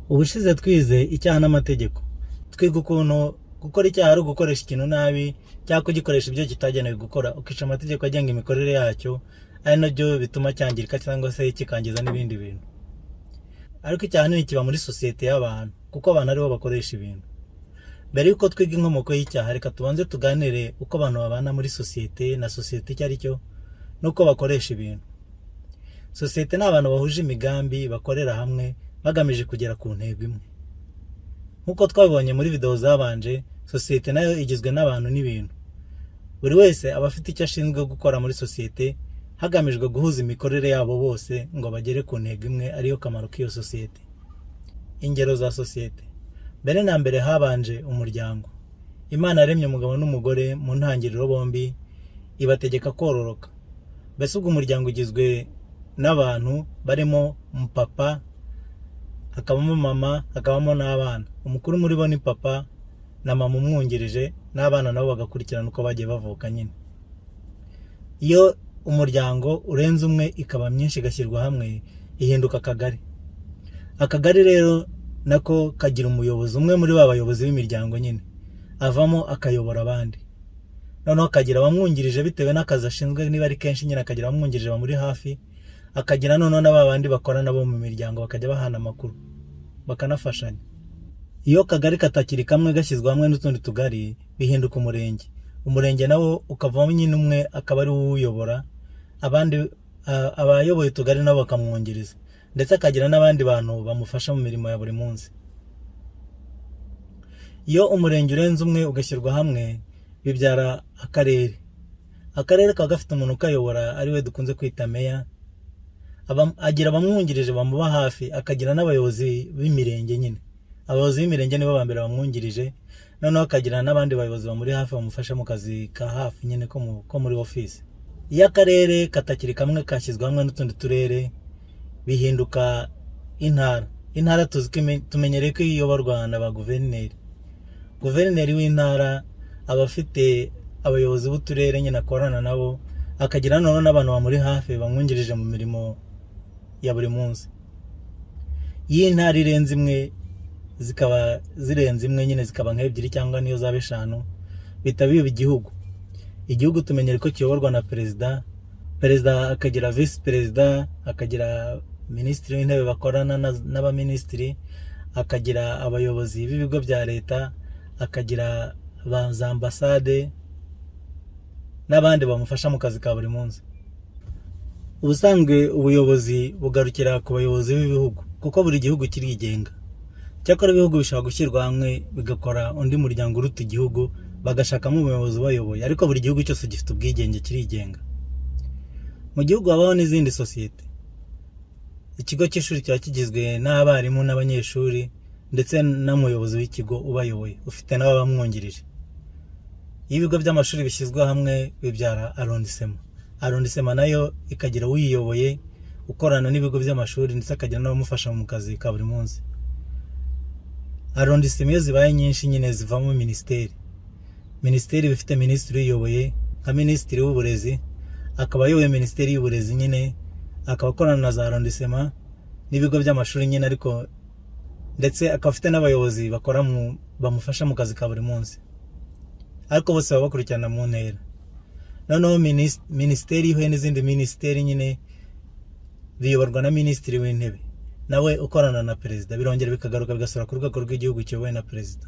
Ubushize twize icyaha n'amategeko, twiga ukuntu gukora icyaha ari ugukoresha ikintu nabi cyangwa kugikoresha ibyo kitagenewe gukora, ukica amategeko agenga imikorere yacyo, ari nabyo bituma cyangirika cyangwa se kikangiza n'ibindi bintu. Ariko icyaha nini kiba muri sosiyete y'abantu, kuko abantu aribo bakoresha ibintu. Mbere y'uko twiga inkomoko y'icyaha, reka tubanze tuganire uko abantu babana muri sosiyete na sosiyete icyo ari cyo n'uko bakoresha ibintu. Sosiyete ni abantu bahuje imigambi, bakorera hamwe bagamije kugera ku ntego imwe. Nk'uko twabibonye muri video zabanje, sosiyete nayo igizwe n'abantu n'ibintu. Buri wese aba afite icyo ashinzwe gukora muri sosiyete, hagamijwe guhuza imikorere yabo bose ngo bagere ku ntego imwe, ariyo kamaro k'iyo sosiyete. Ingero za sosiyete: mbere na mbere habanje umuryango. Imana yaremye umugabo n'umugore mu ntangiriro, bombi ibategeka kororoka. Mbese ubwo umuryango ugizwe n'abantu barimo papa, hakabamo mama, hakabamo n'abana. Umukuru muri bo ni papa na mama umwungirije, n'abana nabo bagakurikirana uko bagiye bavuka nyine. Iyo umuryango urenze umwe ikaba myinshi igashyirwa hamwe, ihinduka akagari. Akagari rero nako kagira umuyobozi, umwe muri ba bayobozi b'imiryango nyine avamo akayobora abandi. Noneho akagira abamwungirije bitewe n'akazi ashinzwe, niba ari kenshi nyine akagira abamwungirije bamuri hafi, akagira noneho n'abandi bakora nabo mu miryango, bakajya bahana amakuru bakanafashanya. Iyo kagari katakiri kamwe gashyizwe hamwe n'utundi tugari, bihinduka umurenge. Umurenge nawo ukavamo nyine umwe akaba ari uwuyobora, abandi abayoboye utugari nabo bakamwungiriza, ndetse akagira n'abandi bantu bamufasha mu mirimo ya buri munsi. Iyo umurenge urenze umwe ugashyirwa hamwe, bibyara akarere. Akarere kaba gafite umuntu ukayobora, ari we dukunze kwita meya. Agira abamwungirije bamuba hafi, akagira n'abayobozi b'imirenge nyine. Abayobozi b'imirenge nibo ba mbere bamwungirije, noneho akagira n'abandi bayobozi bamuri hafi bamufasha mu kazi ka hafi nyine ko muri office. Iyo akarere katakiri kamwe kashyizwe hamwe n'utundi turere, bihinduka intara. Intara tumenyereye ko iyoborwa na ba guverineri. Guverineri w'intara aba afite abayobozi b'uturere nyine akorana nabo, akagira noneho n'abantu bamuri hafi bamwungirije mu mirimo ya buri munsi. Iyo intara irenze imwe, zikaba zirenze imwe nyine, zikaba nk'ebyiri cyangwa niyo zaba eshanu, bitaba biba igihugu. Igihugu tumenyereye ko kiyoborwa na perezida. Perezida akagira visi perezida, akagira minisitiri w'intebe bakorana n'abaminisitiri, akagira abayobozi b'ibigo bya leta, akagira za ambasade n'abandi bamufasha mu kazi ka buri munsi. Ubusanzwe ubuyobozi bugarukira ku bayobozi b'ibihugu, kuko buri gihugu kirigenga. Cyakora ibihugu bishobora gushyirwa hamwe bigakora undi muryango uruta igihugu, bagashakamo umuyobozi ubayoboye, ariko buri gihugu cyose gifite ubwigenge, kirigenga. Mu gihugu habaho n'izindi sosiyete. Ikigo cy'ishuri kiba kigizwe n'abarimu n'abanyeshuri, ndetse n'umuyobozi w'ikigo ubayoboye ufite n'abamwungirije. Iyo ibigo by'amashuri bishyizwe hamwe, bibyara arrondissement. Arrondissement nayo ikagira uyiyoboye ukorana n'ibigo by'amashuri, ndetse akagira n'abamufasha mu kazi ka buri munsi. Arrondissement iyo zibaye nyinshi nyine zivamo minisiteri. Minisiteri bifite minisitiri uyiyoboye, nka minisitiri w'uburezi akaba ayoboye minisiteri y'uburezi nyine, akaba akorana na za arrondissement n'ibigo by'amashuri nyine, ariko ndetse akaba afite n'abayobozi bakora bamufasha mu kazi ka buri munsi, ariko bose baba bakurikirana mu ntera. Noneho minisiteri ihuye n'izindi minisiteri nyine, biyoborwa na minisitiri w'intebe, nawe ukorana na perezida, birongera bikagaruka bigasura ku rwego rw'igihugu kiyobowe na perezida.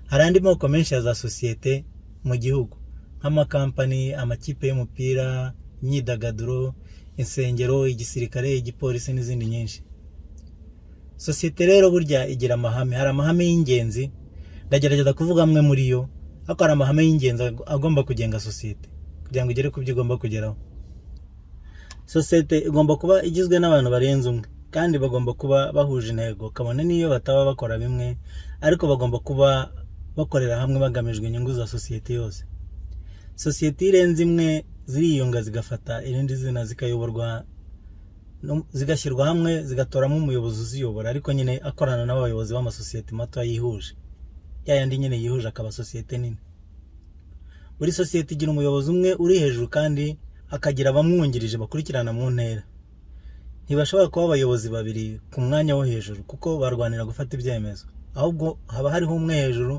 Hari andi moko menshi ya za sosiyete mu gihugu, nk'amakampani, amakipe y'umupira, imyidagaduro, insengero, igisirikare, igipolisi n'izindi nyinshi. Sosiyete rero burya igira amahame. Hari amahame y'ingenzi, ndagerageza kuvuga amwe muri yo, ariko hari amahame y'ingenzi agomba kugenga sosiyete kugira ngo igere ku byo igomba kugeraho. Sosiyete igomba kuba igizwe n'abantu barenze umwe, kandi bagomba kuba bahuje intego, kabone n'iyo bataba bakora bimwe, ariko bagomba kuba bakorera hamwe bagamijwe inyungu za sosiyete yose. Sosiyete irenze imwe ziriyunga zigafata irindi zina, zikayoborwa, zigashyirwa hamwe, zigatoramo umuyobozi uziyobora, ariko nyine akorana n'abayobozi b'amasosiyete mato yihuje. Yayandi nyine yihuje akaba sosiyete nini. Buri sosiyete igira umuyobozi umwe uri hejuru, kandi akagira abamwungirije bakurikirana mu ntera. ntibashobora kuba abayobozi babiri ku mwanya wo hejuru kuko barwanira gufata ibyemezo, ahubwo haba hariho umwe hejuru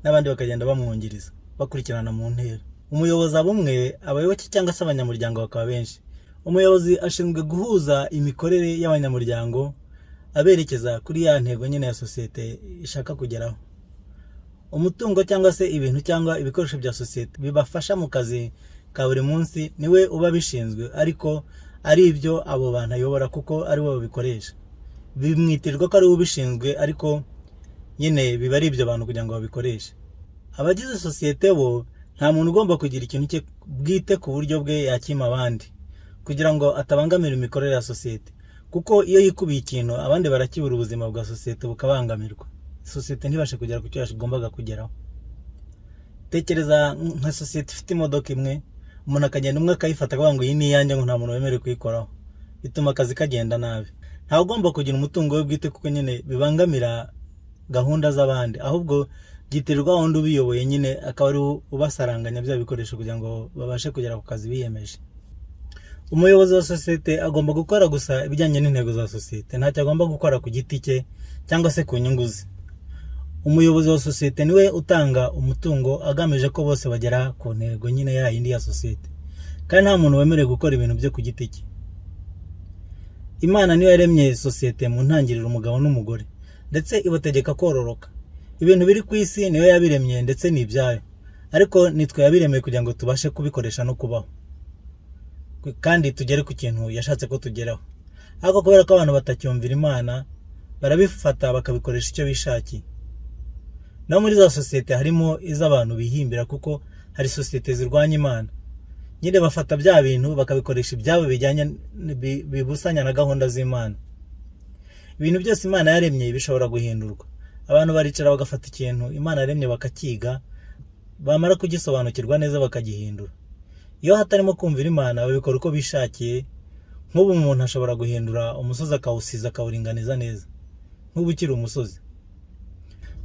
n'abandi bakagenda bamwungiriza bakurikirana mu ntera. Umuyobozi aba umwe, abayoboke cyangwa se abanyamuryango bakaba benshi. Umuyobozi ashinzwe guhuza imikorere y'abanyamuryango aberekeza kuri ya ntego nyine ya sosiyete ishaka kugeraho. Umutungo cyangwa se ibintu cyangwa ibikoresho bya sosiyete bibafasha mu kazi ka buri munsi niwe uba bishinzwe, ariko ari ibyo abo bantu ayobora kuko ari bo babikoresha. Bimwitirwa ko ari we ubishinzwe, ariko nyine biba ari ibyo bantu kugira ngo babikoreshe. Abagize sosiyete bo nta muntu ugomba kugira ikintu cye bwite ku buryo bwe yakima abandi kugira ngo atabangamira imikorere ya sosiyete, kuko iyo yikubiye ikintu abandi barakibura, ubuzima bwa sosiyete bukabangamirwa, sosiyete ntibashe kugera ku cyo yagombaga kugeraho. Tekereza nka sosiyete ifite imodoka imwe, umuntu akagenda umwe akayifata akavuga ngo iyi ni iyanjye, ngo nta muntu wemerewe kuyikoraho, bituma akazi kagenda nabi. Ntawe ugomba kugira umutungo we bwite kuko nyine bibangamira gahunda z'abandi, ahubwo byitirirwa wundi ubiyoboye nyine akaba ari ubasaranganya bya bikoresho kugira ngo babashe kugera ku kazi biyemeje. Umuyobozi wa sosiyete agomba gukora gusa ibijyanye n'intego za sosiyete, ntacyo agomba gukora ku giti cye cyangwa se ku nyungu ze. Umuyobozi wa sosiyete niwe utanga umutungo agamije ko bose bagera ku ntego nyine ya yindi ya sosiyete, kandi nta muntu wemerewe gukora ibintu bye ku giti cye. Imana niyo yaremye sosiyete mu ntangiriro umugabo n'umugore, ndetse ibategeka kororoka. Ibintu biri ku isi niyo yabiremye ndetse ni ibyayo, ariko nitwe yabiremeye kugira ngo tubashe kubikoresha no kubaho, kandi tugere ku kintu yashatse ko tugeraho. Ariko kubera ko abantu batacyumvira Imana, barabifata bakabikoresha icyo bishakiye. No muri za sosiyete harimo iz'abantu bihimbira, kuko hari sosiyete zirwanya Imana. Nyine bafata bya bintu bakabikoresha ibyabo bijyanye bibusanya na gahunda z'Imana. Ibintu byose Imana yaremye bishobora guhindurwa. Abantu baricara bagafata ikintu Imana yaremye bakakiga, bamara kugisobanukirwa neza bakagihindura. Iyo hatarimo kumvira Imana babikora uko bishakiye. Nk'ubu umuntu ashobora guhindura umusozi akawusiza akawuringaniza neza, nk'ubu ukiri umusozi.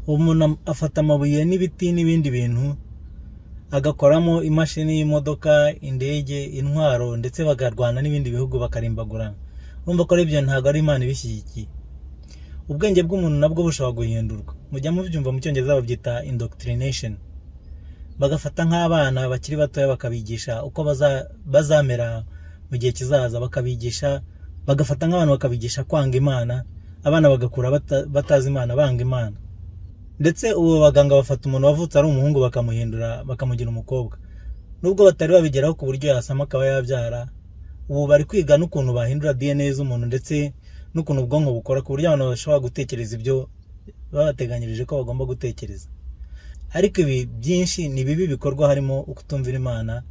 Umuntu afata amabuye n'ibiti n'ibindi bintu agakoramo imashini y'imodoka, indege, intwaro, ndetse bagarwana n'ibindi bihugu bakarimbagurana. Urumva ko ibyo ntabwo ari Imana ibishyigikiye. Ubwenge bw'umuntu nabwo bushobora guhindurwa. Mujya mubyumva mu Cyongereza babyita indoctrination. Bagafata nk'abana bakiri batoya bakabigisha uko bazamera mu gihe kizaza, bagafata nk'abantu bakabigisha kwanga Imana, abana bagakura batazi Imana, banga Imana. Ndetse ubu baganga bafata umuntu wavutse ari umuhungu bakamuhindura bakamugira umukobwa, nubwo batari babigeraho ku buryo yasama akaba yabyara. Ubu bari kwiga n'ukuntu bahindura DNA z'umuntu ndetse n'ukuntu ubwonko bukora, ku buryo abantu bashobora gutekereza ibyo babateganyirije ko bagomba gutekereza. Ariko ibi byinshi ni bibi bikorwa, harimo ukutumvira Imana,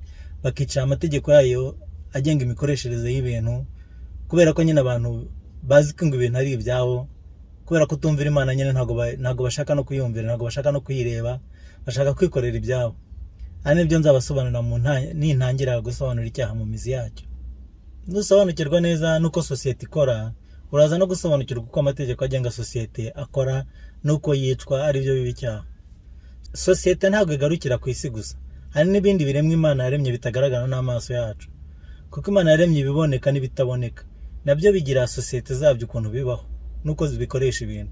bakica amategeko yayo agenga imikoreshereze y'ibintu, kubera ko nyine abantu bazi ko ibintu ari ibyabo. Kubera ko kutumvira Imana nyine ntago bashaka no kuyumvira, ntago bashaka no kuyireba, bashaka kwikorera ibyabo. Ari nibyo nzabasobanurira nintangira gusobanura icyaha mu mizi yacyo. Nusobanukirwa neza nuko sosiyete ikora, uraza no gusobanukirwa uko amategeko agenga sosiyete akora nuko yicwa, ari byo bibi icyaha. Sosiyete ntabwo igarukira ku isi gusa, hari n'ibindi biremwa Imana yaremye bitagaragara n'amaso yacu, kuko Imana yaremye ibiboneka n'ibitaboneka, nabyo bigira sosiyete zabyo ukuntu bibaho nuko zibikoresha ibintu.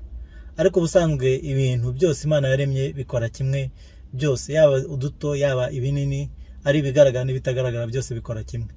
Ariko ubusanzwe ibintu byose Imana yaremye bikora kimwe, byose, yaba uduto yaba ibinini, ari ibigaragara n'ibitagaragara, byose bikora kimwe.